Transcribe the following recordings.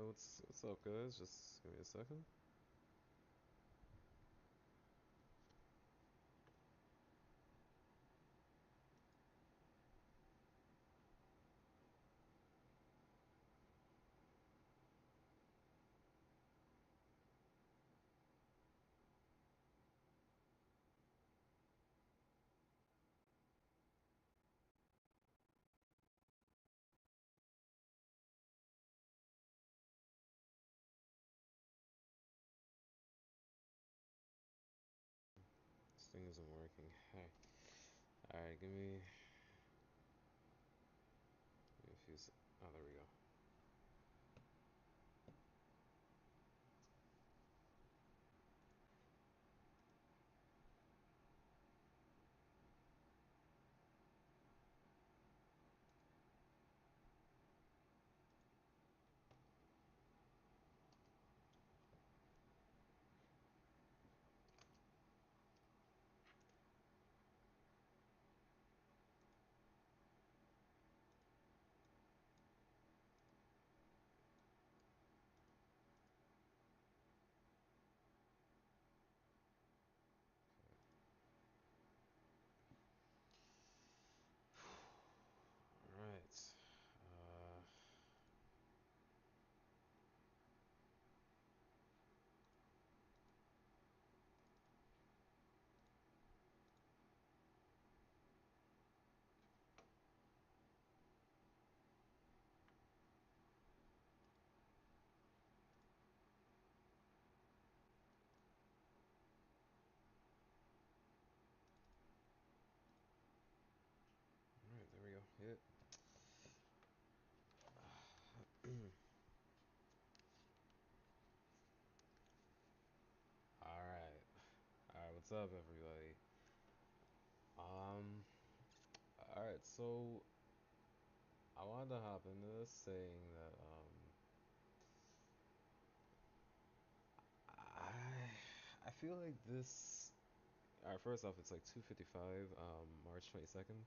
What's up, guys? Just give me a second. This thing isn't working. Hey. Alright, give me a few oh, there we go. Alright. Alright, there we go. Hit. Alright. Alright, what's up, everybody? Um, alright, so I wanted to hop into this saying that, I I feel like this. Alright, first off, it's like 2:55, March 22nd.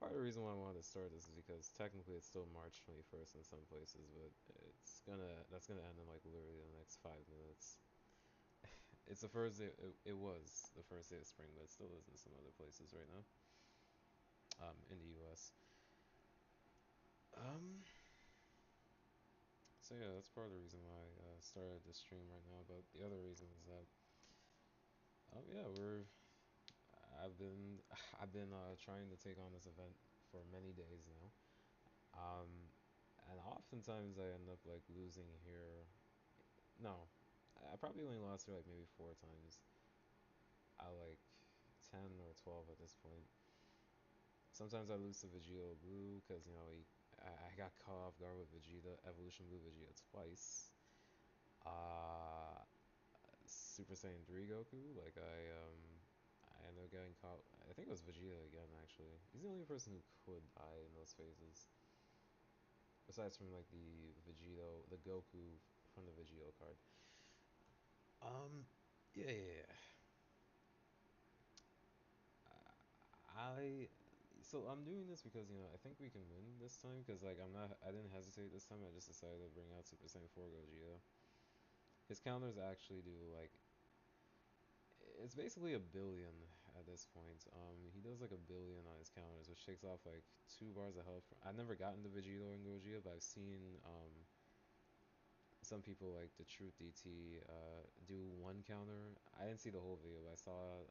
Part of the reason why I wanted to start this is because technically it's still March 21st in some places, but that's gonna end in like literally the next 5 minutes. It's the first day. It was the first day of spring, but it still is in some other places right now. In the U.S. Um. So yeah, that's part of the reason why I started this stream right now. But the other reason is that, yeah, I've been I've been trying to take on this event for many days now. And oftentimes I end up like losing here. No, I probably only lost here like maybe 4 times. I like 10 or 12 at this point. Sometimes I lose to Vegeta Blue because I got caught off guard with Vegeta Evolution Blue Vegeta twice. Uh, Super Saiyan 3 Goku, like I ended up getting caught. I think it was Vegeta again actually. He's the only person who could die in those phases. Besides from like the Goku from the Vegito card. Um, yeah. I so I'm doing this because I think we can win this time because like I didn't hesitate this time. I just decided to bring out Super Saiyan 4 Gogeta. His counters actually do like it's basically a billion at this point. He does like a billion on his counters, which takes off like 2 bars of health. I've never gotten to Vegito and Gogeta, but I've seen some people like the Truth DT do one counter. I didn't see the whole video, but I saw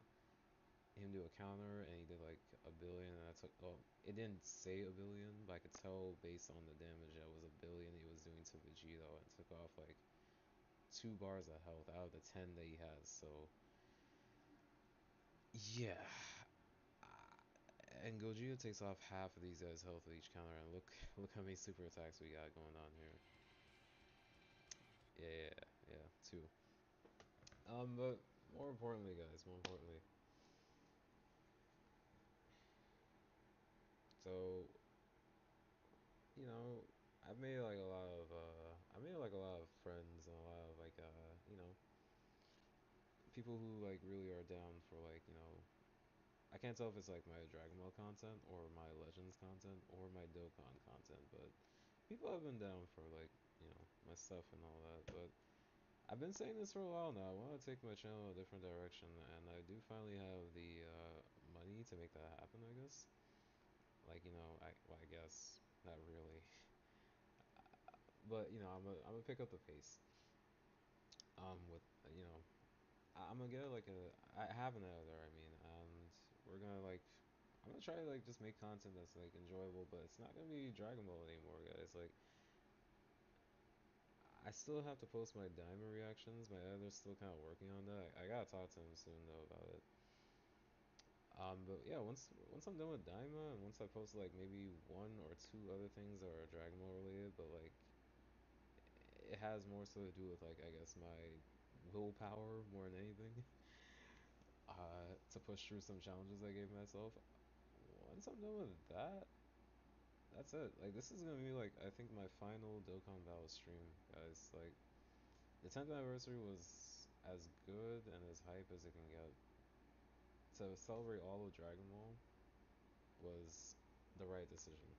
him do a counter and he did like a billion and I took it didn't say a billion, but I could tell based on the damage that it was a billion he was doing to Vegito and took off like 2 bars of health out of the 10 that he has. So yeah. And Gogeta takes off half of these guys' health with each counter, and look how many super attacks we got going on here. Yeah, two. But more importantly, guys, more importantly, so you know, I made like a lot of friends and a lot of like people who like really are down for like I can't tell if it's like my Dragon Ball content or my Legends content or my Dokkan content, but people have been down for like my stuff and all that. But I've been saying this for a while now. I want to take my channel a different direction, and I do finally have the money to make that happen, I guess. Like, well, I guess not really, but I'm gonna pick up the pace. With I'm gonna get like I have an editor, I mean, and we're gonna like, I'm gonna try to like just make content that's like enjoyable, but it's not gonna be Dragon Ball anymore, guys. Like, I still have to post my Daima reactions. My editor's still kind of working on that. I gotta talk to him soon though about it. But yeah, once I'm done with Daima, and once I post like maybe one or two other things that are Dragon Ball related, but like it has more so to do with like, I guess, my willpower more than anything, to push through some challenges I gave myself. Once I'm done with that, that's it. Like, this is gonna be like, I think, my final Dokkan Battle stream, guys. Like, the 10th anniversary was as good and as hype as it can get. To celebrate all of Dragon Ball was the right decision.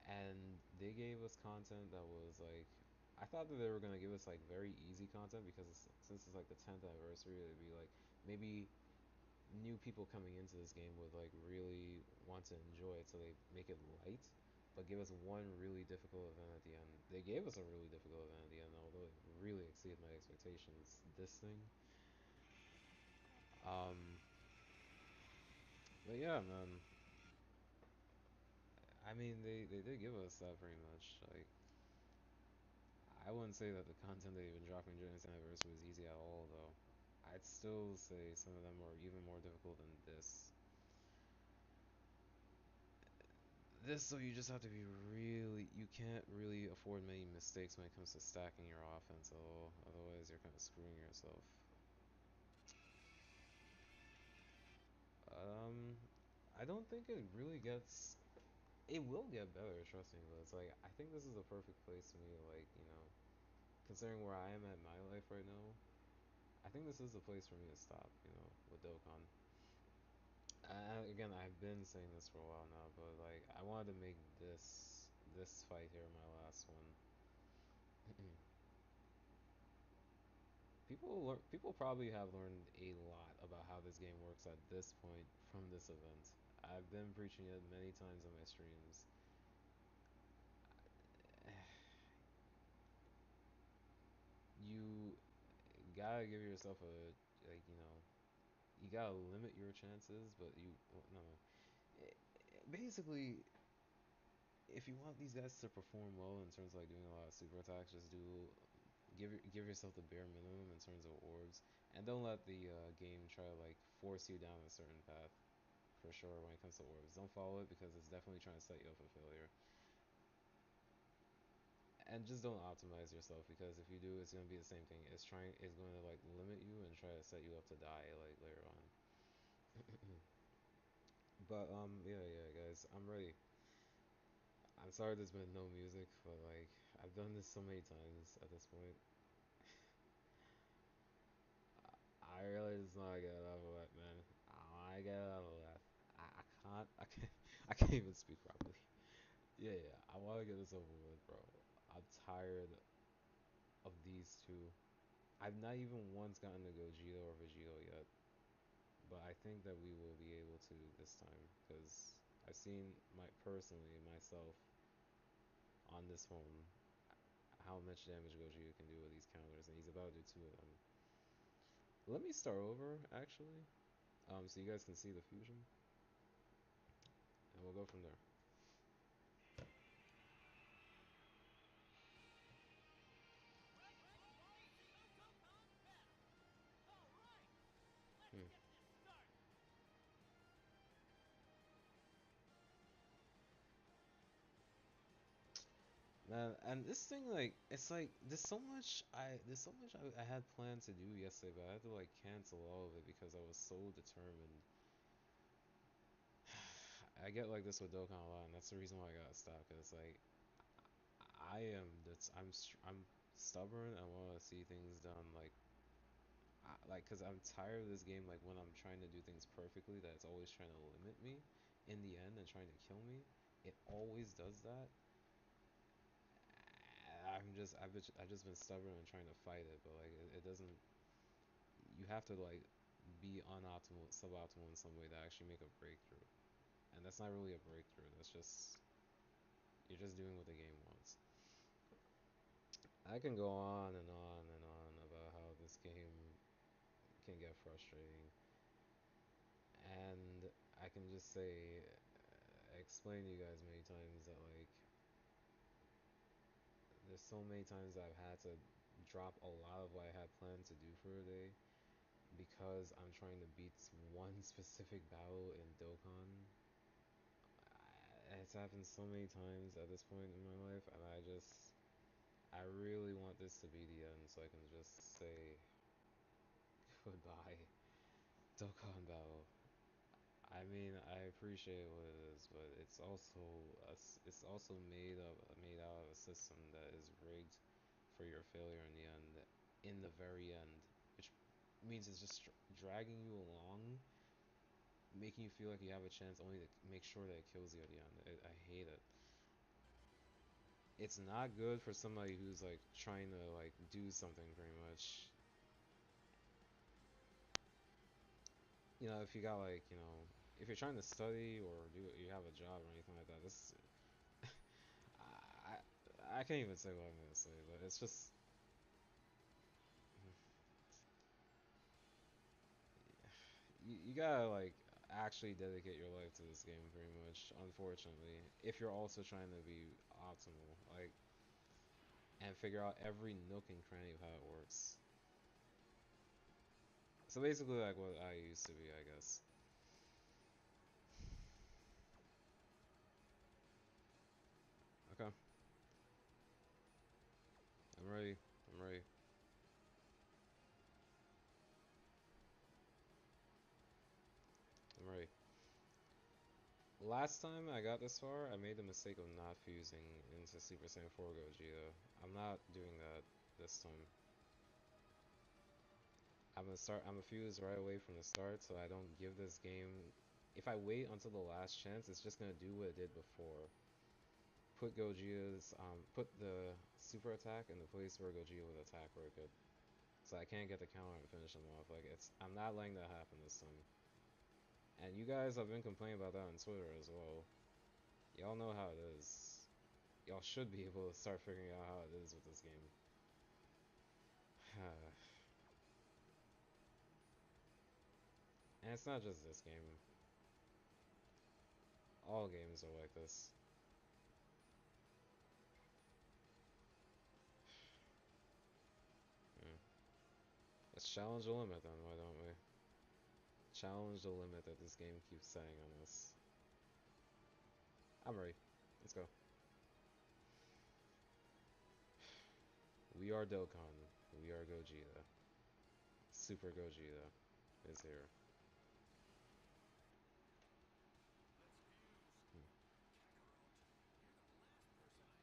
And they gave us content that was like, I thought that they were gonna give us like very easy content because since it's like the 10th anniversary, it'd be like maybe new people coming into this game would like really want to enjoy it, so they make it light, but give us one really difficult event at the end. They gave us a really difficult event at the end, although it really exceeded my expectations. This thing, um, but yeah, man. I mean, they did give us that pretty much. Like, I wouldn't say that the content they've been dropping during this anniversary was easy at all, though. I'd still say some of them are even more difficult than this. So you just have to be really, you can't really afford many mistakes when it comes to stacking your offense at all. Otherwise, you're kind of screwing yourself. Um, I don't think it really gets. It will get better, trust me. But it's like, I think this is the perfect place for me to, like, considering where I am at my life right now. I think this is the place for me to stop, with Dokkan. Again, I've been saying this for a while now, but like, I wanted to make this fight here my last one. People probably have learned a lot about how this game works at this point from this event. I've been preaching it many times on my streams. You gotta give yourself a, like, you gotta limit your chances, but no. Basically, if you want these guys to perform well in terms of like doing a lot of super attacks, just give yourself the bare minimum in terms of orbs, and don't let the game try to like force you down a certain path. For sure, when it comes to orbs, don't follow it because it's definitely trying to set you up for failure. And just don't optimize yourself, because if you do, it's gonna be the same thing. It's going to like limit you and try to set you up to die like later on. But yeah, guys, I'm ready. I'm sorry there's been no music, but like, I've done this so many times at this point. I realize it's not gonna level up, man. I gotta level up. I can't even speak properly. Yeah, I want to get this over with, bro. I'm tired of these two. I've not even once gotten to Gogeta or Vegito yet, but I think that we will be able to this time because I've seen personally myself on this phone how much damage Gogeta can do with these counters, and he's about to do two of them. Let me start over actually, so you guys can see the fusion, and we'll go from there. Hmm. Man, and this thing, like, it's like there's so much I had planned to do yesterday, but I had to like cancel all of it because I was so determined. I get like this with Dokkan a lot, and that's the reason why I got stopped. Cause like, I'm stubborn. I want to see things done cause I'm tired of this game. Like, when I'm trying to do things perfectly, that it's always trying to limit me in the end and trying to kill me. It always does that, I've just been stubborn and trying to fight it, but like it doesn't. You have to like be unoptimal, suboptimal in some way to actually make a breakthrough, and that's not really a breakthrough. That's just you're just doing what the game wants. I can go on and on and on about how this game can get frustrating, and I can just say, explain to you guys many times that like there's so many times I've had to drop a lot of what I had planned to do for a day because I'm trying to beat one specific battle in Dokkan. It's happened so many times at this point in my life, and I really want this to be the end so I can just say goodbye, Dokkan battle. I mean, I appreciate what it is, but it's also made out of a system that is rigged for your failure in the end, in the very end, which means it's just dragging you along, making you feel like you have a chance only to make sure that it kills you at the end. I hate it. It's not good for somebody who's like trying to like do something pretty much. If you got like, if you're trying to study or do you have a job or anything like that, this I I can't even say what I'm gonna say, but it's just you gotta like actually dedicate your life to this game pretty much, unfortunately, if you're also trying to be optimal, like, and figure out every nook and cranny of how it works. So basically like what I used to be, I guess. Okay, I'm ready. I'm ready. I'm ready. Last time I got this far, I made the mistake of not fusing into Super Saiyan 4 Gogeta. I'm not doing that this time. I'm gonna fuse right away from the start so I don't give this game. If I wait until the last chance, it's just gonna do what it did before. Put the super attack in the place where Gogeta would attack where it could. So I can't get the counter and finish him off. I'm not letting that happen this time. And you guys have been complaining about that on Twitter as well. Y'all know how it is. Y'all should be able to start figuring out how it is with this game. And it's not just this game. All games are like this. Hmm. Let's challenge the limit then, why don't we? Challenge the limit that this game keeps setting on us. I'm ready. Let's go. We are Dokkan. We are Gogeta. Super Gogeta is here. Hmm.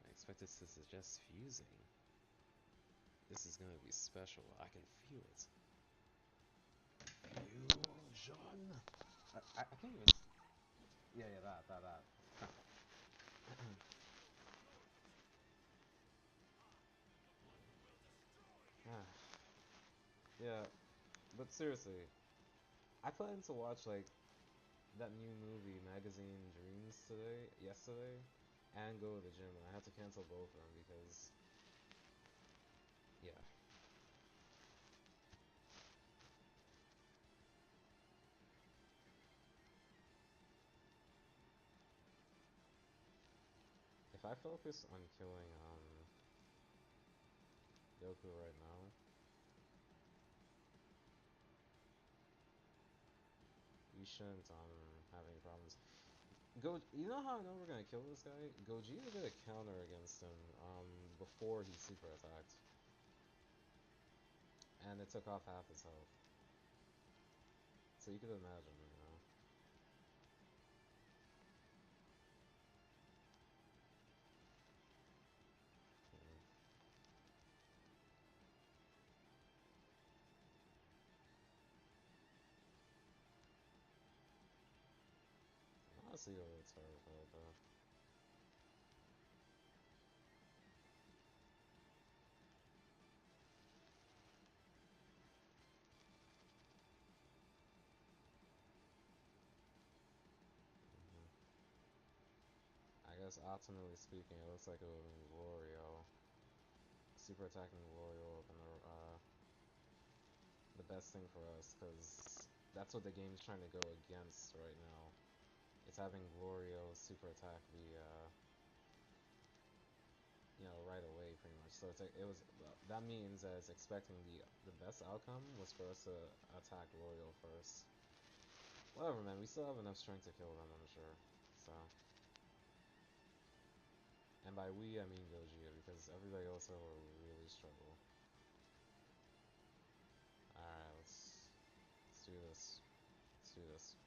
I expected to suggest fusing. This is gonna be special. I can feel it. Fusion. I can't even. Yeah, that. Yeah, but seriously, I plan to watch like that new movie, Magazine Dreams yesterday, and go to the gym. And I had to cancel both of them because, yeah, if I focus on killing Goku right now, we shouldn't have any problems. You know how I know we're gonna kill this guy? Gogeta did a counter against him before he super attacked, and it took off half his health. So you could imagine. Mm. Honestly, a little terrified though. guess ultimately speaking, it looks like it would have been Glorio. Super attacking Glorio would have been the best thing for us, because that's what the game is trying to go against right now. It's having Glorio super attack the right away pretty much. So it's like that means that it's expecting the best outcome was for us to attack Glorio first. Whatever, man. We still have enough strength to kill them, I'm sure. So, and by we I mean Gogeta, because everybody else will really struggle. All right, let's do this. Let's do this.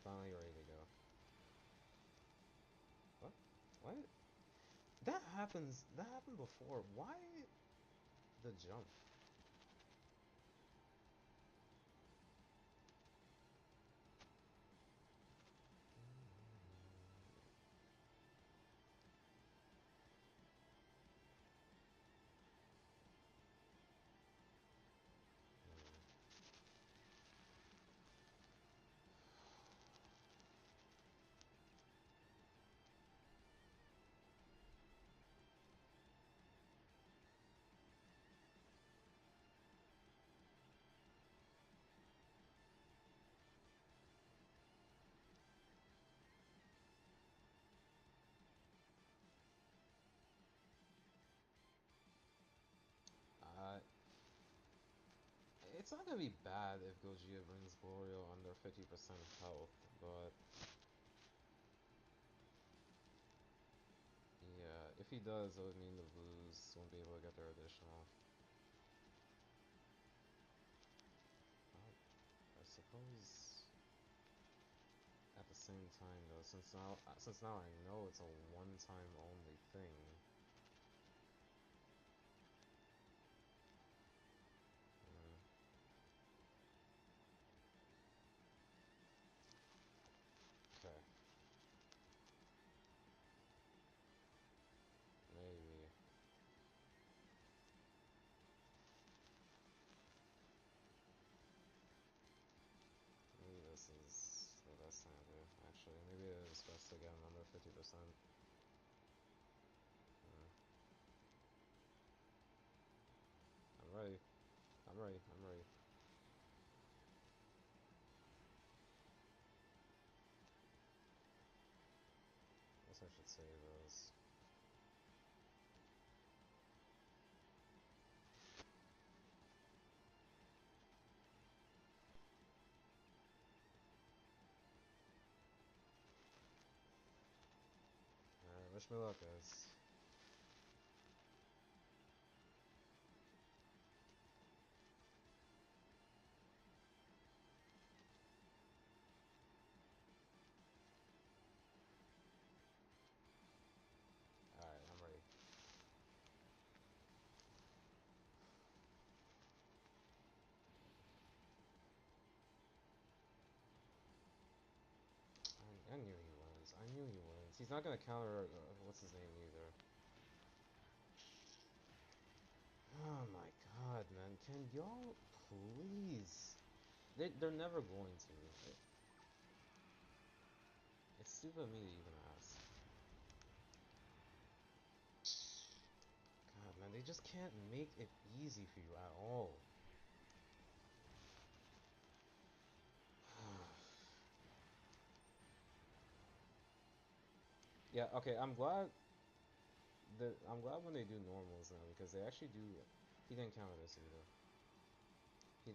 Finally ready to go. What? What? That happens. That happened before. Why the jump? Uh, it's not gonna be bad if Gogeta brings Glorio under 50% health, but yeah, if he does, that would mean the Blues won't be able to get their additional. I suppose at the same time though, since now I know it's a one-time only thing. Okay, maybe. Maybe this is the best time to do. Actually, maybe it is best to get him under 50%. I'm ready. I'm ready. I'm ready. Guess I should save those. Alright, wish me luck, guys. Alright, I'm ready. I knew he wins. I knew he wins. He's not gonna counter, what's his name either. Oh my god, man. Can y'all please? They're never going to. It's stupid of me to even ask. God, man, they just can't make it easy for you at all. Yeah, okay, I'm glad when they do normals now, because they actually do. He didn't counter this either. He,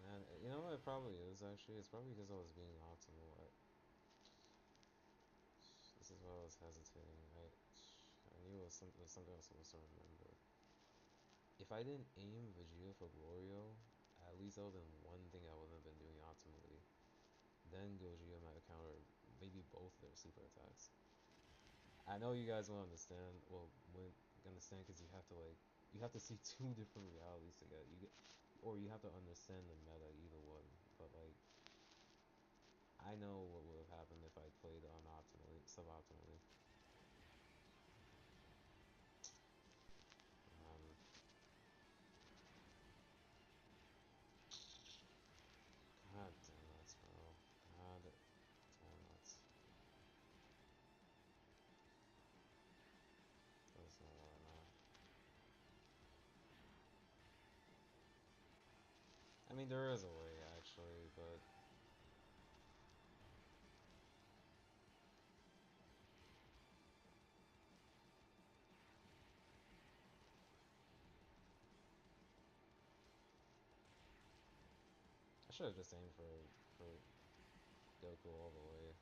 man, you know what it probably is actually? It's probably because I was being optimal. This is why I was hesitating. I knew it was something I was supposed to remember. If I didn't aim Vegeta for Glorio, at least that would have been one thing I wouldn't have been doing optimally. Then Gogeta might have countered maybe both their super attacks. I know you guys won't understand. Well, wouldn't understand because you have to see two different realities together. Or you have to understand the meta either one. But like, I know what would have happened if I played unoptimally, suboptimally. Um, God damn it, bro. God damn it. There's no more now. I mean, there is a way actually, but I should have just aimed for Goku all the way.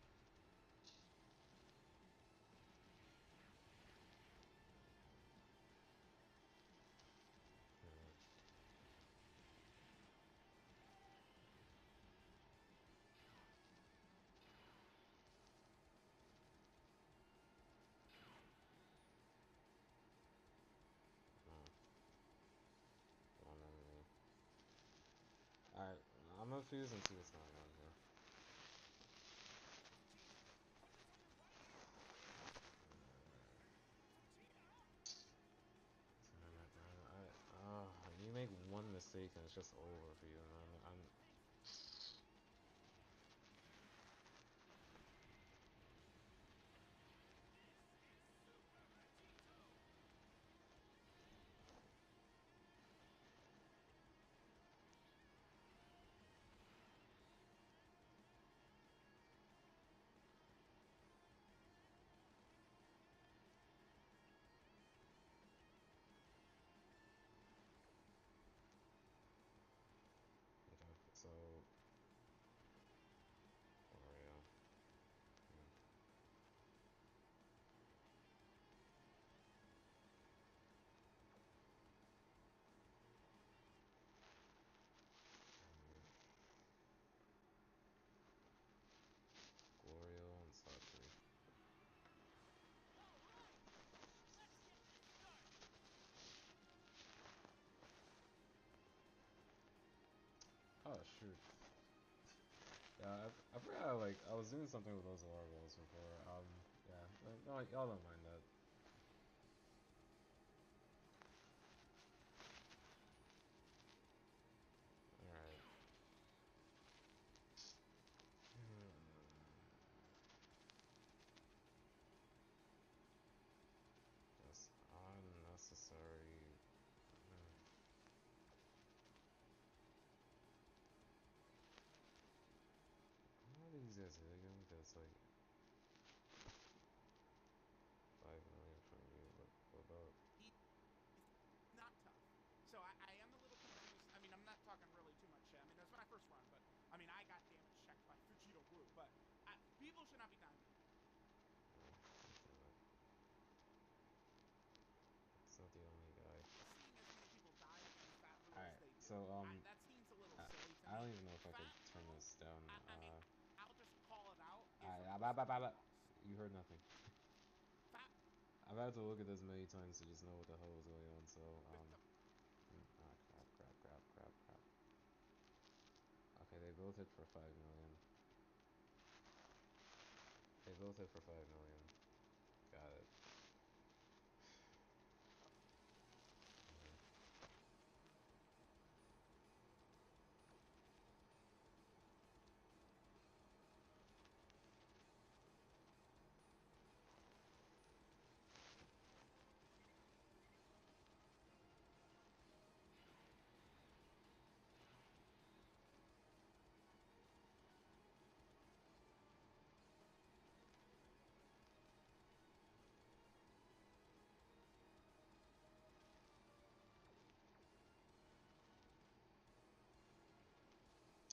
Hmm. One enemy. Alright, I'm gonna fuse and see what's going on here. Damn it, man. You make one mistake and it's just over for you, man. Okay, so Oreo. Glorio and Sasori. Oh shoot. Yeah, I forgot, like, I was doing something with those alarm balls before. Yeah, no, y'all don't mind that. Alright. Just unnecessary. How are these guys again? That's like 5 million from you. What about? He's not tough. So I am a little confused. I mean, I'm not talking really too much shit. I mean, it was my first run, but I mean, I got damage checked by Fujito Blue. But people should not be dying. It's not the only guy. Seeing as many people die against Fat Blue as Alright, they do, so that seems a little I, silly to I don't me. even know if I could Fat turn Blue, this down. I mean, I'll just call it out, is a respect I, loss. you heard nothing. Fat I've had to look at this many times to just know what the hell was going on. So with the crap. Okay, they both hit for 5 million. They both hit for 5 million. Got it.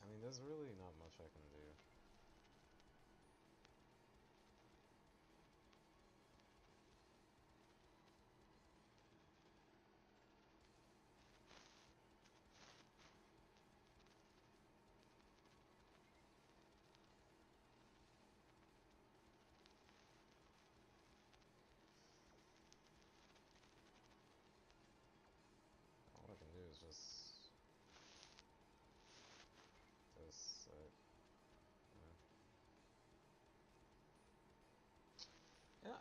I mean, there's really not much I can do. All I can do is just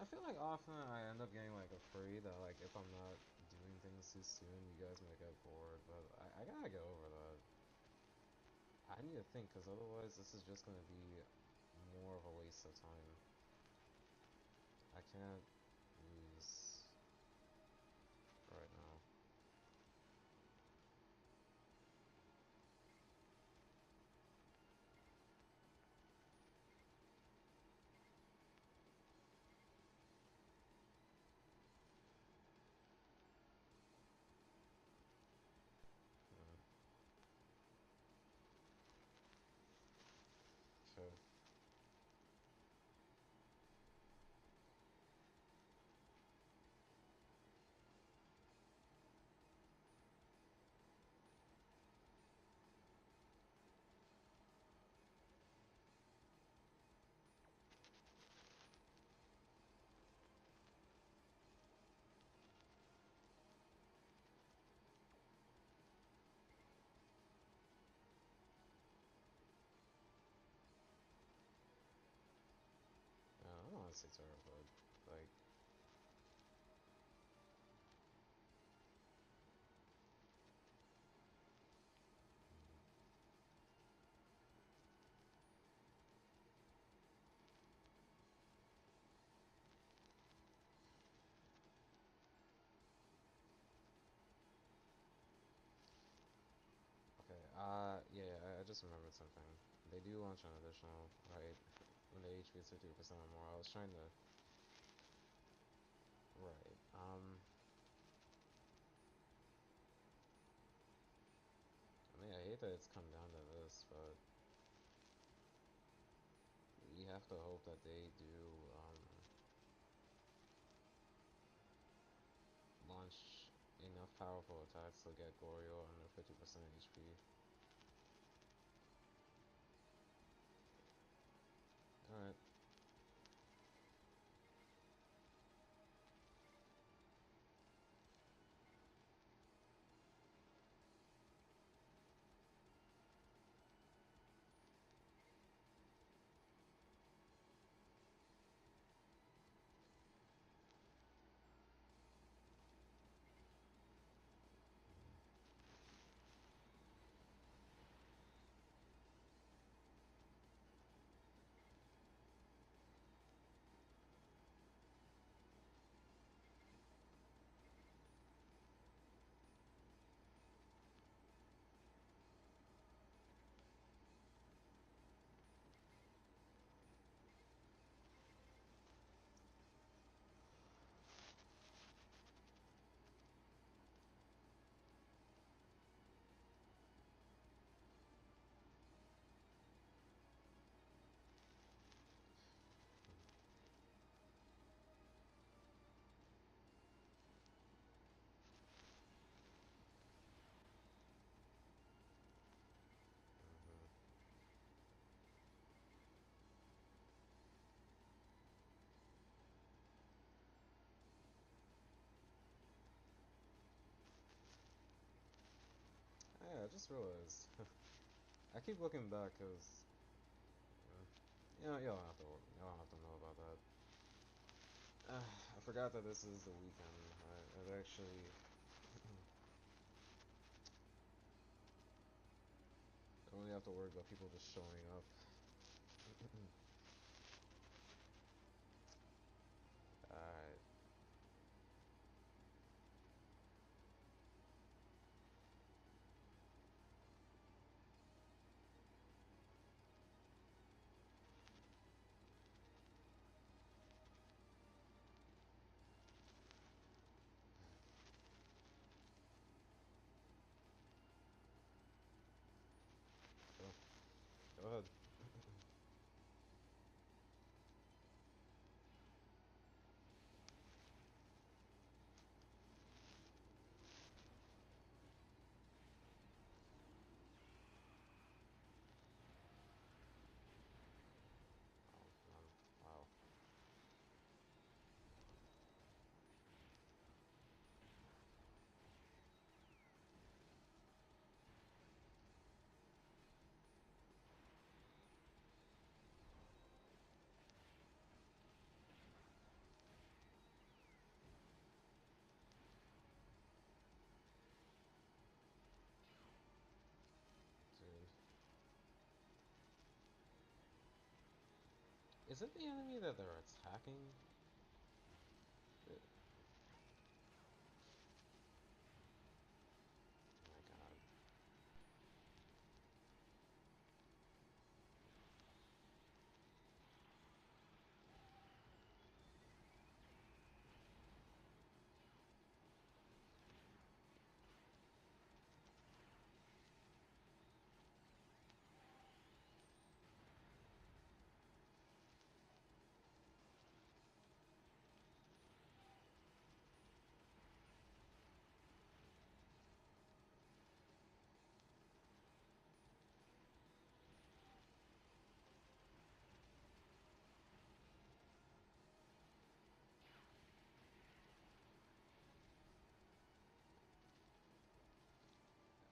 I feel like often I end up getting like afraid that like if I'm not doing things too soon, you guys might get bored. But I gotta get over that. I need to think because otherwise this is just gonna be more of a waste of time. I can't lose right now. Uh, okay. I don't want to say terrible, but like, okay. Yeah, I just remembered something. They do launch an additional, right? When the HP is 50% or more. I was trying to, right. I mean, I hate that it's come down to this, but we have to hope that they do launch enough powerful attacks to get Goryo under 50% HP. Alright. Mm-hmm. Yeah, I just realized. I keep looking back because, you don't have to, you don't have to know about that. I forgot that this is the weekend. I've actually, I only have to worry about people just showing up. Alright, go, go ahead. Is it the enemy that they're attacking? Oh my god.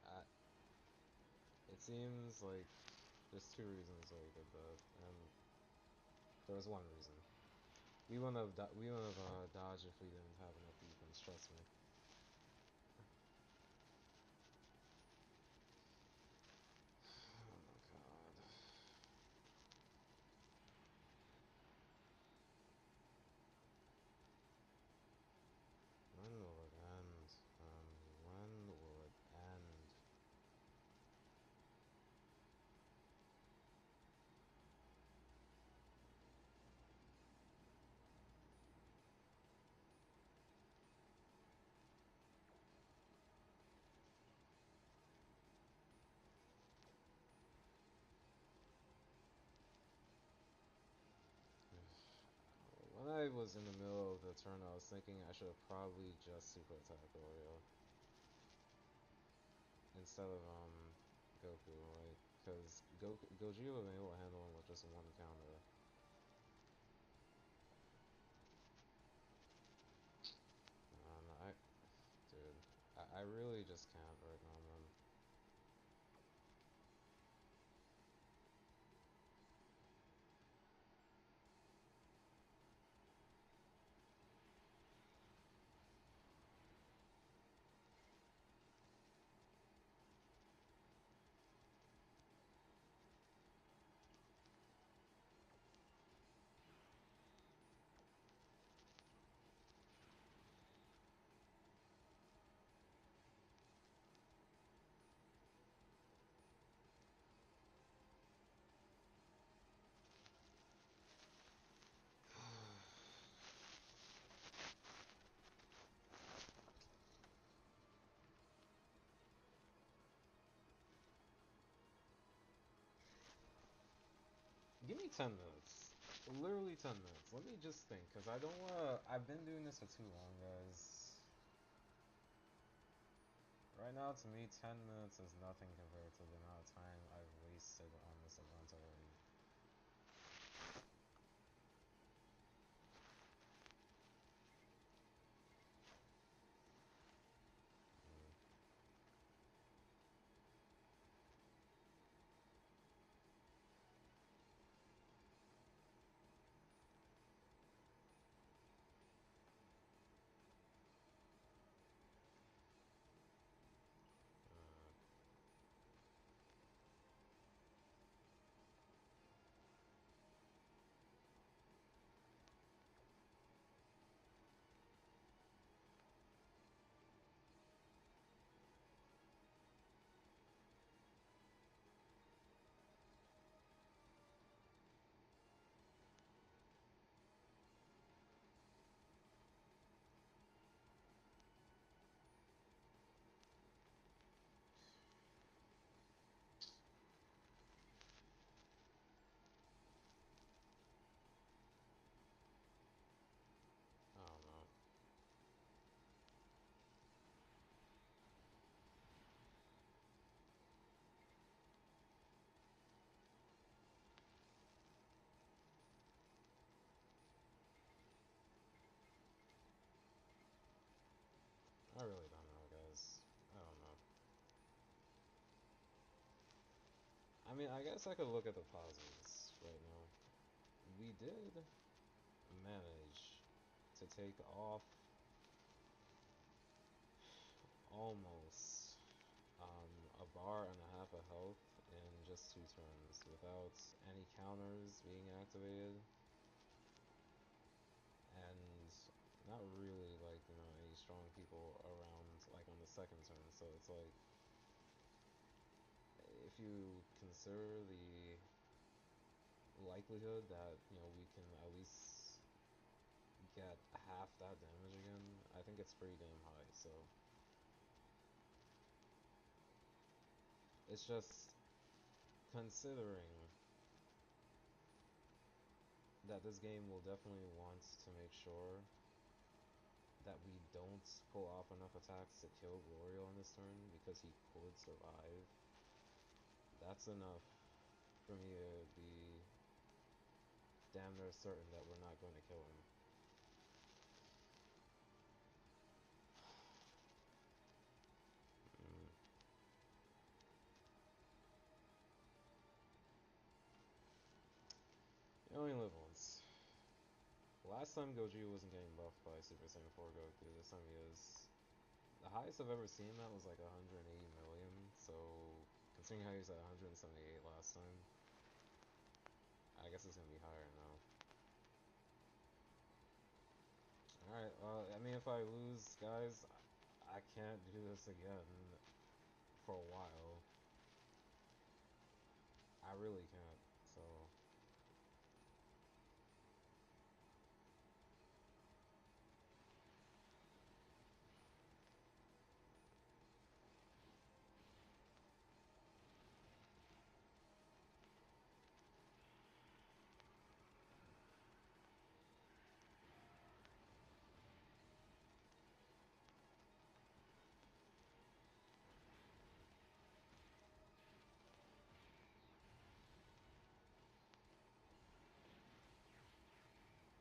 I, it seems like there's two reasons why we did that, and there was one reason. We wouldn't have dodged if we didn't have enough defense. Trust me. Oh my god. When will it end? When will it end? When I was in the middle of the turn, I was thinking I should have probably just super attacked Oreo instead of Goku, like, because Gogeta was able to handle him with just one counter. I, dude, I really just can't right now, man. Give me 10 minutes. Literally 10 minutes. Let me just think, because I don't want to. I've been doing this for too long, guys. Right now, to me, 10 minutes is nothing compared to the amount of time I've wasted on this event already. I don't know. I really don't know, guys. I don't know. I mean, I guess I could look at the positives right now. We did manage to take off almost a bar and a half of health in just two turns without any counters being activated. not really like any strong people around like on the second turn. So it's like if you consider the likelihood that we can at least get half that damage again, I think it's pretty damn high. So it's just considering that this game will definitely want to make sure that we don't pull off enough attacks to kill Glorio on this turn because he could survive. That's enough for me to be damn near certain that we're not going to kill him. Mm. You only live once. Last time Goji wasn't getting buffed by Super Saiyan 4 Goku, this time he is. The highest I've ever seen that was like 180 million, so considering how he was at 178 last time, I guess it's gonna be higher now. Alright, I mean, if I lose, guys, I can't do this again for a while. I really can't, so.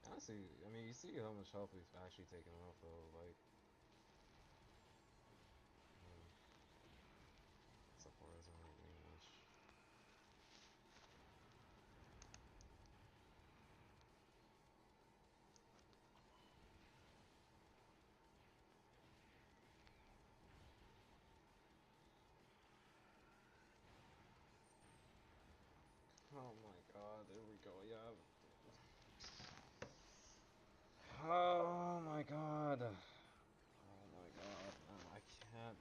Honestly, I mean, you see how much health we've actually taken off, though. Like, support isn't really doing much. Oh my god, there we go, yeah. Oh my god. Oh my god, no, I can't.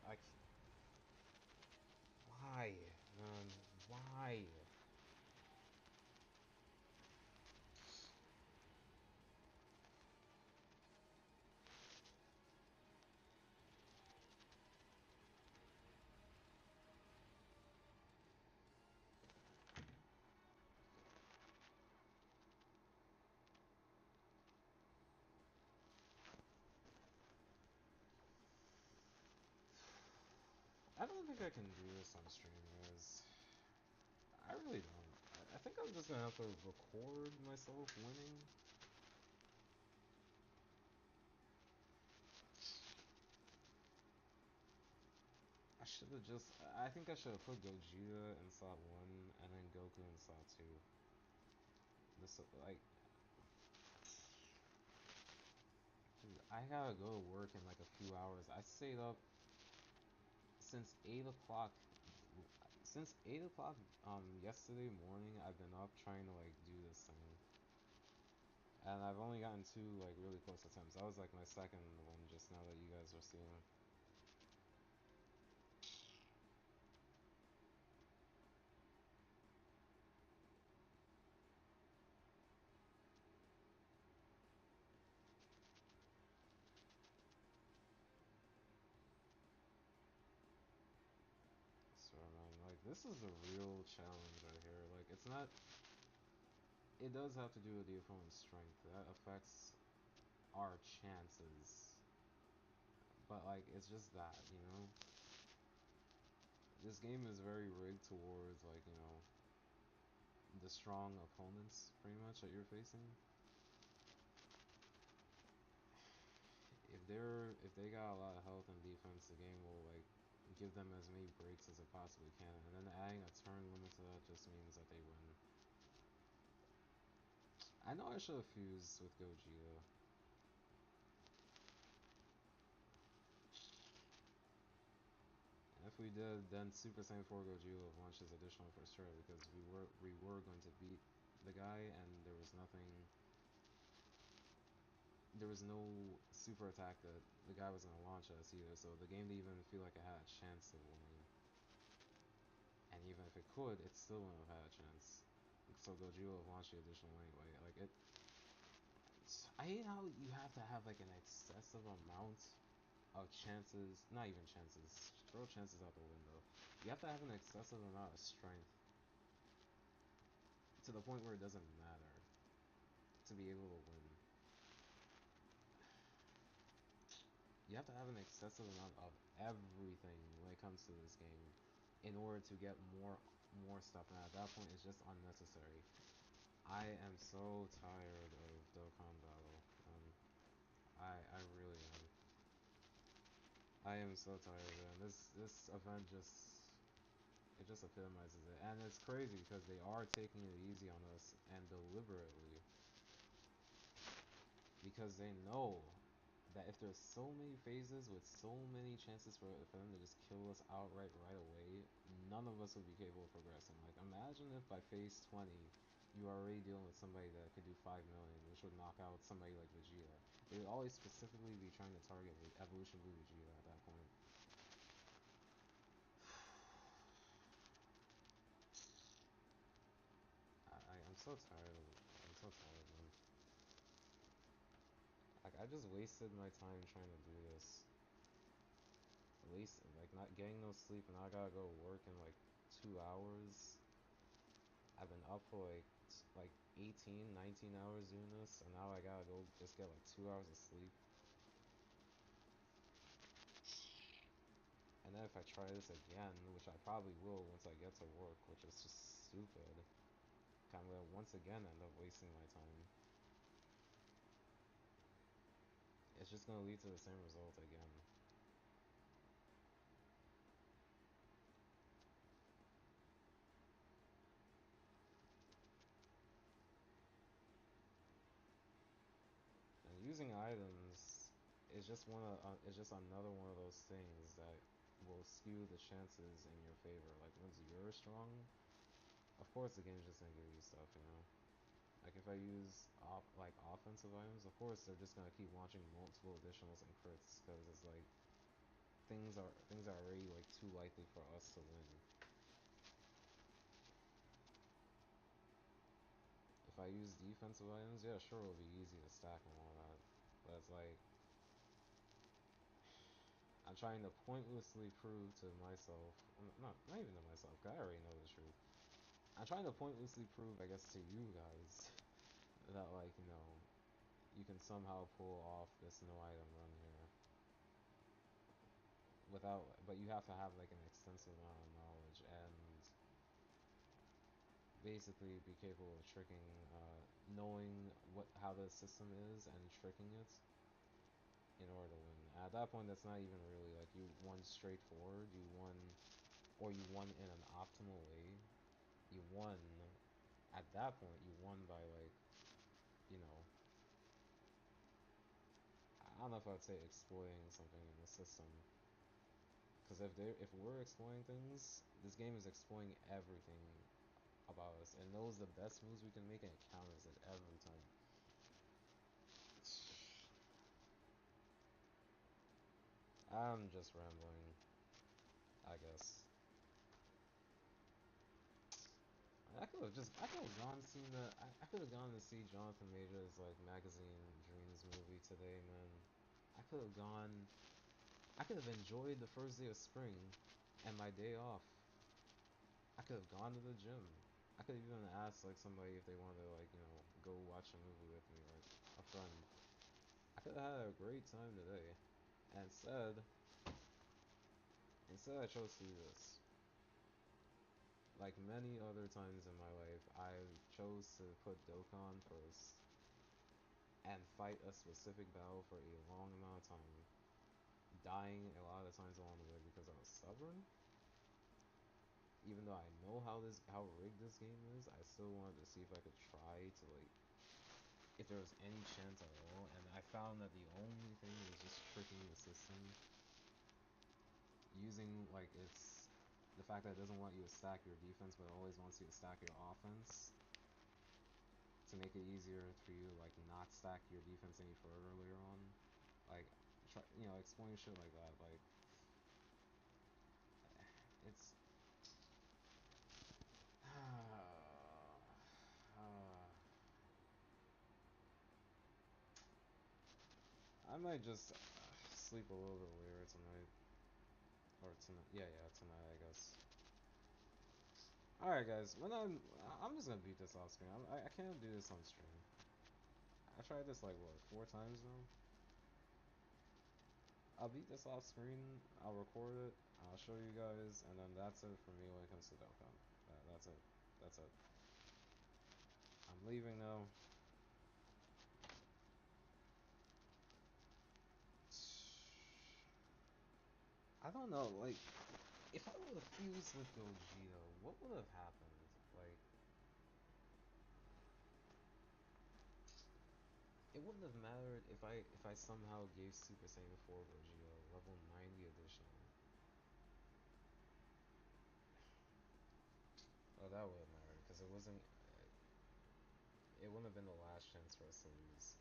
Why? Man, why? I don't think I can do this on stream, guys. I really don't. I think I'm just gonna have to record myself winning. I should have just. I think I should have put Gogeta in slot 1 and then Goku in slot 2. This, like. Dude, I gotta go to work in like a few hours. I stayed up since 8 o'clock. Since 8 o'clock yesterday morning, I've been up trying to like do this thing. And I've only gotten 2 like really close attempts. That was like my second one just now that you guys are seeing. So man, like this is a real challenge right here. Like it's not. It does have to do with the opponent's strength. That affects our chances. But like it's just that, you know. This game is very rigged towards like the strong opponents pretty much that you're facing. If they got a lot of health and defense, the game will like give them as many breaks as it possibly can, and then adding a turn limit to that just means that they win. I know I should have fused with Gogeta. If we did, then Super Saiyan 4 Gogeta would launch his additional for sure because we were going to beat the guy, and there was nothing there was no super attack that the guy was gonna launch at us either, so the game didn't even feel like it had a chance of winning. And even if it could, it still wouldn't have had a chance. So Gojira would have launched the additional anyway. Like it, I hate how you have to have like an excessive amount of chances. Not even chances. Throw chances out the window. You have to have an excessive amount of strength to the point where it doesn't matter to be able to win. You have to have an excessive amount of everything when it comes to this game in order to get more stuff, and at that point it's just unnecessary. I am so tired of Dokkan Battle. I really am. I am so tired of it. And this event just epitomizes it, and it's crazy because they are taking it easy on us and deliberately because they know that if there's so many phases with so many chances for them to just kill us outright right away, none of us would be capable of progressing. Like, imagine if by phase 20, you are already dealing with somebody that could do 5 million, which would knock out somebody like Vegeta. They would always specifically be trying to target Evolution Blue Vegeta at that point. I'm so tired I'm so tired, man. Like, I just wasted my time trying to do this. Like, not getting no sleep, and I gotta go work in like 2 hours. I've been up for like 18, 19 hours doing this, and now I gotta go just get like 2 hours of sleep. And then if I try this again, which I probably will once I get to work, which is just stupid, I'm gonna once again end up wasting my time. It's just gonna lead to the same result again. And using items is just it's just another one of those things that will skew the chances in your favor. Like, once you're strong, of course the game's just gonna give you stuff, you know. Like, if I use like offensive items, of course they're just gonna keep launching multiple additionals and crits because it's like things are already like too likely for us to win. If I use defensive items, yeah, sure, it'll be easy to stack and all that, but it's like I'm trying to pointlessly prove to myself, not even to myself, 'cause I already know the truth. I'm trying to pointlessly prove, I guess, to you guys that, like, you can somehow pull off this no item run here but you have to have like an extensive amount of knowledge and basically be capable of tricking, knowing how the system is and tricking it in order to win. At that point, that's not even really like you won straightforward. You won in an optimal way. You won. At that point, you won by like, you know, I don't know if I'd say exploiting something in the system. Because if we're exploiting things, this game is exploiting everything about us. It knows the best moves we can make and it counters it every time. I'm just rambling, I guess. I could have gone seen I could have gone to see Jonathan Major's like magazine Dreams movie today, man. I could have gone. I could have enjoyed the first day of spring and my day off. I could have gone to the gym. I could have even asked like somebody if they wanted to like go watch a movie with me or a friend. I could have had a great time today. And instead I chose to do this. Like many other times in my life, I chose to put Dokkan first and fight a specific battle for a long amount of time, dying a lot of times along the way because I was stubborn. Even though I know how rigged this game is, I still wanted to see if I could try to like if there was any chance at all, and I found that the only thing was just tricking the system, using like the fact that it doesn't want you to stack your defense, but it always wants you to stack your offense. to make it easier for you to like not stack your defense any further later on. Like, try, explain shit like that. Like, it's. I might just sleep a little bit later tonight, or tonight. Yeah, yeah, tonight I guess. All right, guys. I'm just gonna beat this off screen. I can't do this on stream. I tried this like what 4 times now. I'll beat this off screen. I'll record it. I'll show you guys, and then that's it for me when it comes to Dokkan. That's it. That's it. I'm leaving now. I don't know. Like, if I would have fused with Gogeta, what would have happened? Like, it wouldn't have mattered if I somehow gave Super Saiyan 4 Gogeta level 90 additional. Oh, that would have mattered because it wasn't. It wouldn't have been the last chance for us to lose.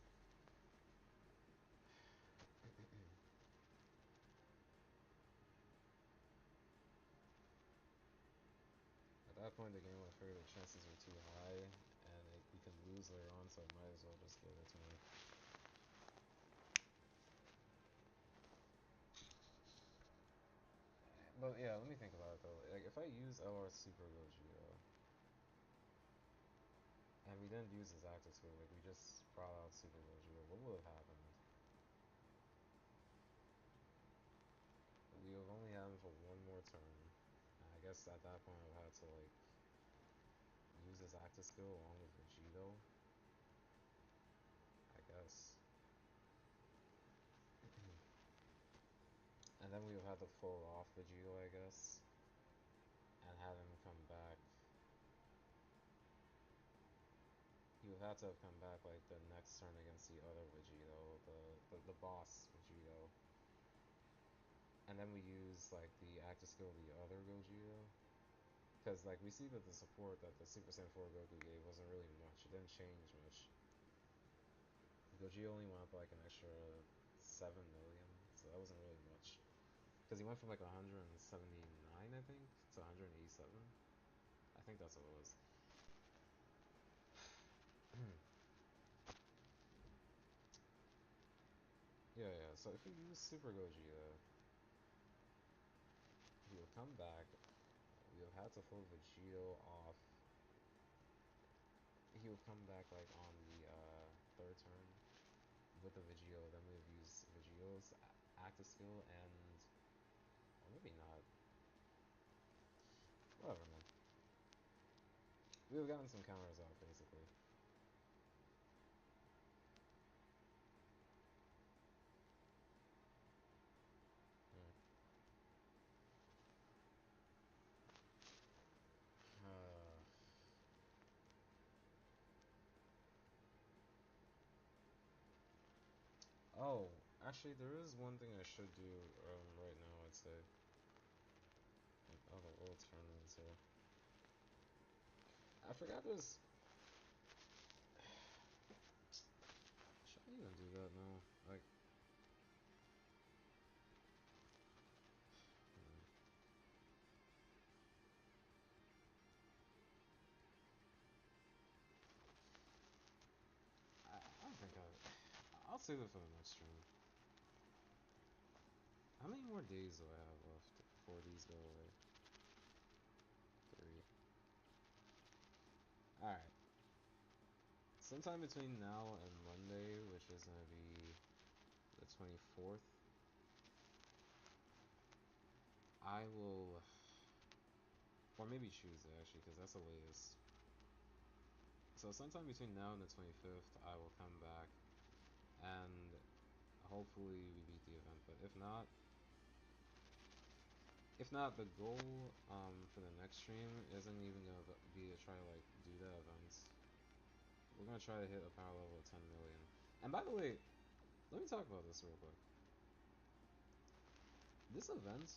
At that point, the game would figure the chances are too high, and we can lose later on, so I might as well just give it to me. But yeah, let me think about it though. Like, if I use LR Super Gogeta, and we didn't use his active skill, like we just brought out Super Gogeta, what would have happened? We would have only had him for one more turn. And I guess at that point I would have to like use his active skill along with Vegito. I guess. And then we would have to pull off Vegito, I guess, and have him come back. He would have to have come back like the next turn against the other Vegito, the boss Vegito. And then we use like the active skill of the other Gogeta. Because like we see that the support that the Super Saiyan 4 Goku gave wasn't really much. It didn't change much. Gogeta only went up like an extra 7 million, so that wasn't really much. Because he went from like 179, I think, to 187. I think that's what it was. Yeah, yeah. So if we use Super Gogeta, he will come back. We will have to pull Vegito off. He will come back like on the third turn with the Vegito. Then we would use Vegito's active skill and, or maybe not. Whatever, man. We would have gotten some counters out basically. Hmm. Oh, actually, there is one thing I should do right now. I'd say. Oh, the world tournaments here. I forgot there's. Should I even do that now? Like, I don't think I'll save it for the next stream. How many more days do I have left before these go away? 3. Alright. Sometime between now and Monday, which is gonna be the 24th, I will. Or maybe Tuesday, actually, because that's the latest. So, sometime between now and the 25th, I will come back and hopefully we beat the event. But if not, the goal for the next stream isn't even gonna be to try to like do the events. We're gonna try to hit a power level of 10 million. And by the way, let me talk about this real quick. This event,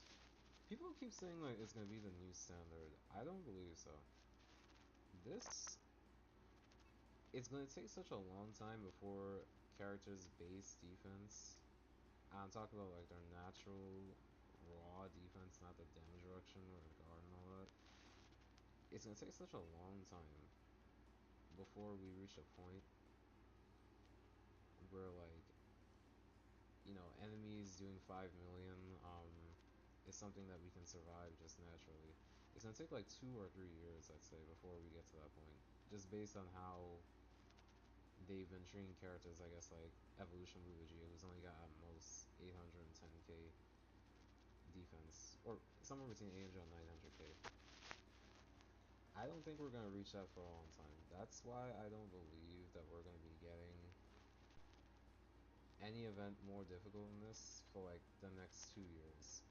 people keep saying like it's gonna be the new standard. I don't believe so. This it's gonna take such a long time before characters' base defense. I'm talking about like their natural raw defense, not the damage reduction or the guard and all that. It's gonna take such a long time before we reach a point where like enemies doing 5 million is something that we can survive just naturally. It's gonna take like 2 or 3 years, I'd say, before we get to that point. Just based on how they've been treating characters, I guess, like Evolution Blue Vegeta, who's only got at most 810k defense, or somewhere between 800 and 900k. I don't think we're gonna reach that for a long time. That's why I don't believe that we're gonna be getting any event more difficult than this for like the next 2 years.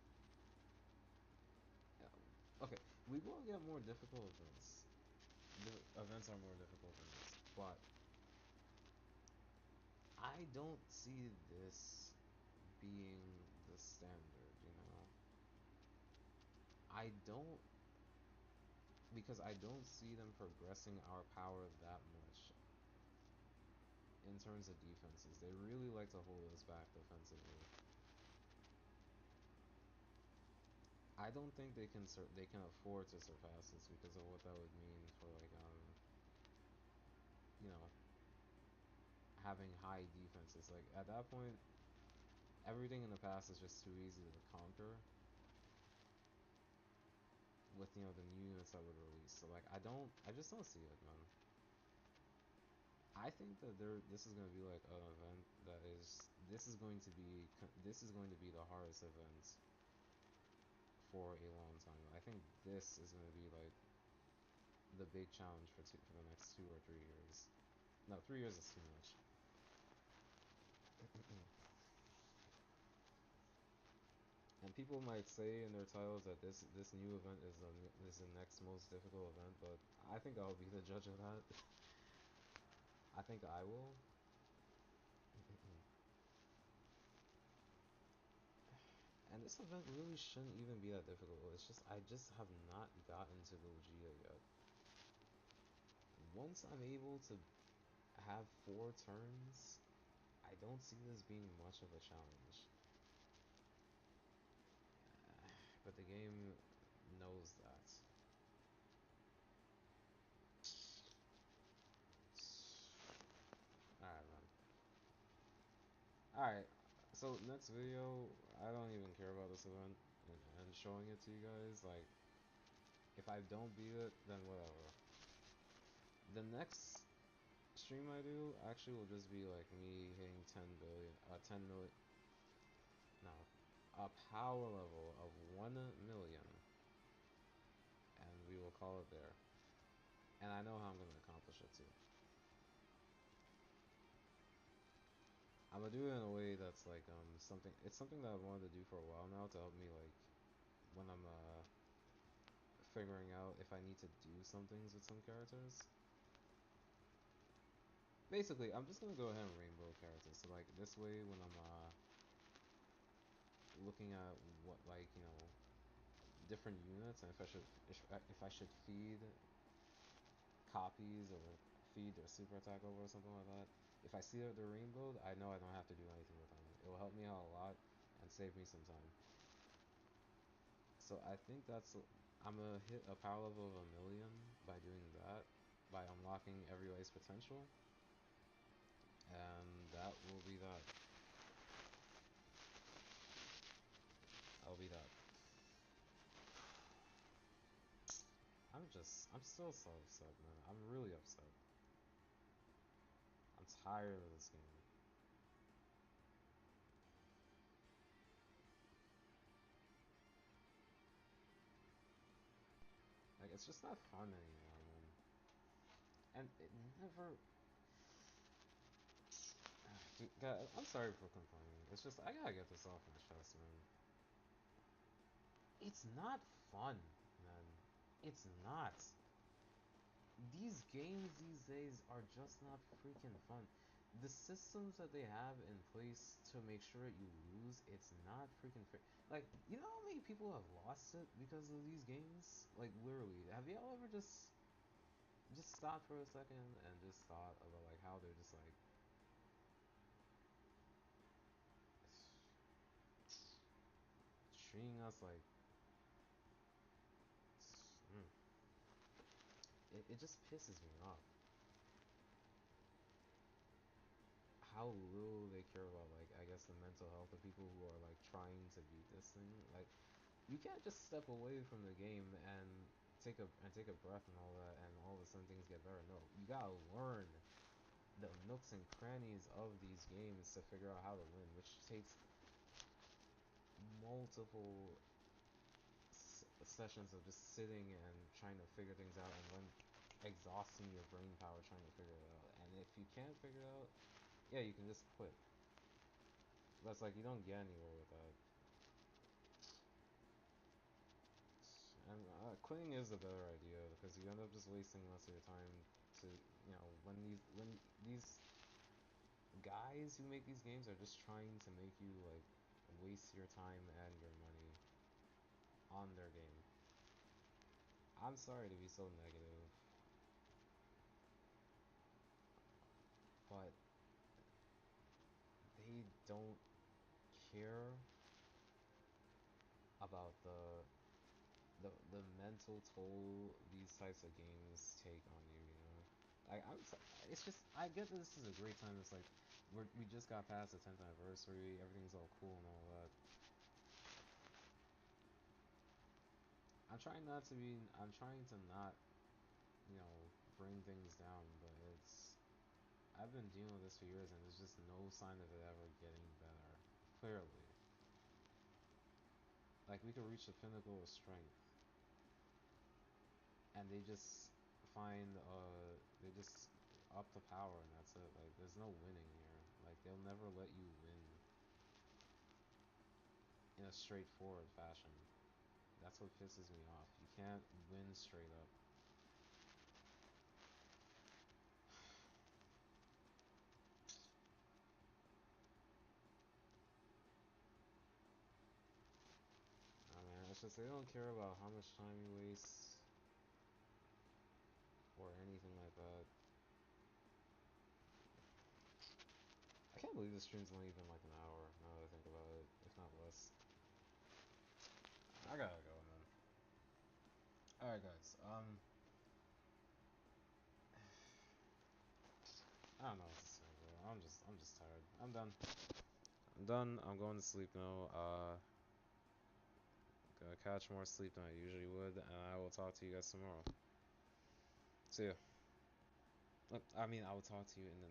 Yeah. Okay, we will get more difficult events. The events are more difficult than this, but I don't see this being the standard. I don't, because I don't see them progressing our power that much in terms of defenses. They really like to hold us back defensively. I don't think they can afford to surpass this because of what that would mean for like you know having high defenses. Like at that point, everything in the past is just too easy to conquer with the new units that would release. So like I just don't see it, man. I think that this is going to be like an event that is this is going to be the hardest event for a long time. I think this is going to be like the big challenge for the next 2 or 3 years. No, 3 years is too much. And people might say in their titles that this new event is the next most difficult event, but I think I'll be the judge of that. I think I will. And this event really shouldn't even be that difficult. It's just I just have not gotten to Gogeta yet. Once I'm able to have 4 turns, I don't see this being much of a challenge. But the game knows that. Alright, man. Alright, so next video, I don't even care about this event and showing it to you guys. Like, if I don't beat it, then whatever. The next stream I do actually will just be like me hitting 10 billion, 10 million, no, a power level of 1 million, and we will call it there. And I know how I'm gonna accomplish it too. I'm gonna do it in a way that's like something. It's something that I've wanted to do for a while now to help me like when I'm figuring out if I need to do some things with some characters. Basically, I'm just gonna go ahead and rainbow characters. So like this way, when I'm looking at what like different units and if I should feed copies or feed their super attack over or something like that. If I see that they're rainbowed, I know I don't have to do anything with them. It will help me out a lot and save me some time. So I think I'm gonna hit a power level of 1 million by doing that, by unlocking every ice potential, and that will be that. That'll be that. I'm still so upset, man. I'm really upset. I'm tired of this game. Like, it's just not fun anymore, man. And it never. Dude, God, I'm sorry for complaining. It's just, I gotta get this off my chest, man. It's not fun, man. It's not. These games these days are just not freaking fun. The systems that they have in place to make sure that you lose, it's not freaking fair. Like, you know how many people have lost it because of these games? Like, literally. Have y'all ever just just stop for a second and just thought about like how they're just like treating us like mm, it just pisses me off how little they care about like I guess the mental health of people who are like trying to beat this thing. Like you can't just step away from the game and take a breath and all that and all of a sudden things get better. No, you gotta learn the nooks and crannies of these games to figure out how to win, which takes multiple sessions of just sitting and trying to figure things out and then exhausting your brain power trying to figure it out. And if you can't figure it out, yeah, you can just quit. But it's like you don't get anywhere with that. And quitting is a better idea because you end up just wasting less of your time to, when these guys who make these games are just trying to make you like waste your time and your money on their game. I'm sorry to be so negative, but they don't care about the mental toll these types of games take on you. You know, it's just I get that this is a great time. It's like we just got past the 10th anniversary. Everything's all cool and all that. I'm trying to not you know bring things down, but it's I've been dealing with this for years, and there's just no sign of it ever getting better. Clearly, like we could reach the pinnacle of strength, and they just up the power, and that's it. Like there's no winning here. Like they'll never let you win in a straightforward fashion. That's what pisses me off. You can't win straight up. I mean, it's just they don't care about how much time you waste or anything like that. I can't believe this stream's only even like an hour. Now that I think about it, if not less. I gotta go, man. All right, guys. I don't know what to say, bro. I'm just tired. I'm done. I'm done. I'm going to sleep now. Gonna catch more sleep than I usually would, and I will talk to you guys tomorrow. See ya. I mean, I will talk to you in the